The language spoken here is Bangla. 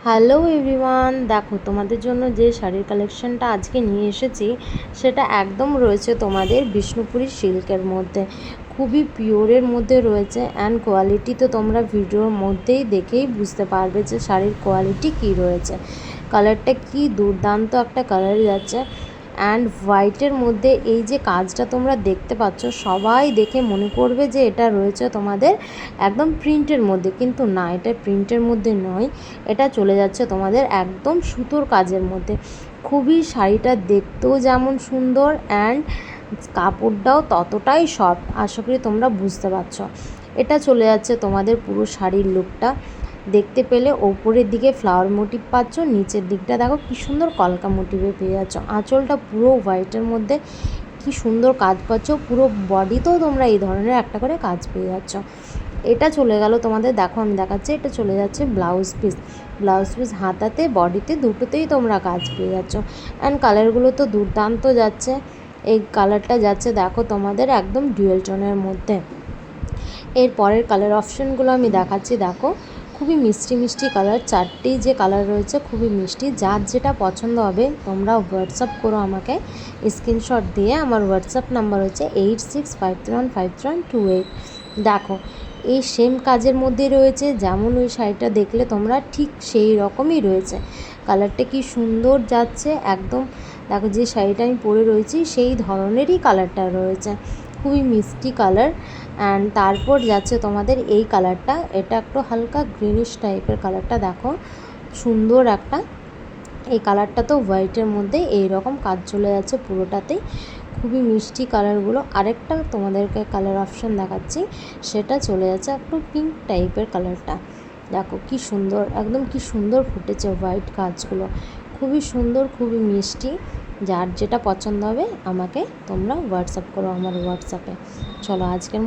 হ্যালো এভরিওয়ান, দেখো তোমাদের জন্য যে শাড়ির কালেকশনটা আজকে নিয়ে এসেছি সেটা একদম রয়েছে তোমাদের বিষ্ণুপুরি সিল্কের মধ্যে। খুবই পিওরের মধ্যে রয়েছে অ্যান্ড কোয়ালিটি তো তোমরা ভিডিওর মধ্যেই দেখেই বুঝতে পারবে যে শাড়ির কোয়ালিটি কী রয়েছে। কালারটা কি দুর্দান্ত একটা কালার যাচ্ছে অ্যান্ড হোয়াইটের মধ্যে এই যে কাজটা তোমরা দেখতে পাচ্ছ, সবাই দেখে মনে করবে যে এটা রয়েছে তোমাদের একদম প্রিন্টের মধ্যে, কিন্তু না, এটা প্রিন্টের মধ্যে নয়, এটা চলে যাচ্ছে তোমাদের একদম সুতোর কাজের মধ্যে। খুবই শাড়িটা দেখতেও যেমন সুন্দর অ্যান্ড কাপড়টাও ততটাই সফট, আশা করি তোমরা বুঝতে পারছো। এটা চলে যাচ্ছে তোমাদের পুরো শাড়ির লুকটা দেখতে পেলে। ওপরের দিকে ফ্লাওয়ার মোটিভ পাচ্ছ, নিচের দিকটা দেখো কি সুন্দর কলকা মোটিভে পেয়ে যাচ্ছ। আঁচলটা পুরো হোয়াইটের মধ্যে কি সুন্দর কাজ পাচ্ছ, পুরো বডিতেও তোমরা এই ধরনের একটা করে কাজ পেয়ে যাচ্ছ। এটা চলে গেল তোমাদের, দেখো আমি দেখাচ্ছি, এটা চলে যাচ্ছে ব্লাউজ পিস। ব্লাউজ পিস হাতাতে বডিতে দুটোতেই তোমরা কাজ পেয়ে যাচ্ছ অ্যান্ড কালারগুলো তো দুর্দান্ত যাচ্ছে। এই কালারটা যাচ্ছে দেখো তোমাদের একদম ডুয়েল টোনের মধ্যে। এর পরের কালার অপশানগুলো আমি দেখাচ্ছি, দেখো খুবই মিষ্টি মিষ্টি কালার, চারটেই যে কালার রয়েছে খুবই মিষ্টি। যার যেটা পছন্দ হবে তোমরা হোয়াটসঅ্যাপ করো আমাকে স্ক্রিনশট দিয়ে। আমার হোয়াটসঅ্যাপ নাম্বার হচ্ছে 8653315328। দেখো এই সেম কাজের মধ্যে রয়েছে, যেমন ওই শাড়িটা দেখলে তোমরা ঠিক সেই রকমই রয়েছে। কালারটা কি সুন্দর যাচ্ছে একদম, দেখো যে শাড়িটা আমি পরে রয়েছি সেই ধরনেরই কালারটা রয়েছে, খুবই মিষ্টি কালার। অ্যান্ড তারপর যাচ্ছে তোমাদের এই কালারটা, এটা একটু হালকা গ্রিনিশ টাইপের কালারটা, দেখো সুন্দর একটা। এই কালারটা তো হোয়াইটের মধ্যে এই রকম কাজ চলে যাচ্ছে পুরোটাতেই, খুবই মিষ্টি কালারগুলো। আরেকটা তোমাদেরকে কালার অপশান দেখাচ্ছি, সেটা চলে যাচ্ছে একটু পিঙ্ক টাইপের কালারটা। দেখো কি সুন্দর, একদম কি সুন্দর ফুটেছে হোয়াইট কাজগুলো, খুবই সুন্দর, খুবই মিষ্টি। যার যেটা পছন্দ হবে আমাকে তোমরা হোয়াটসঅ্যাপ করো আমার হোয়াটসঅ্যাপে। চলো আজকের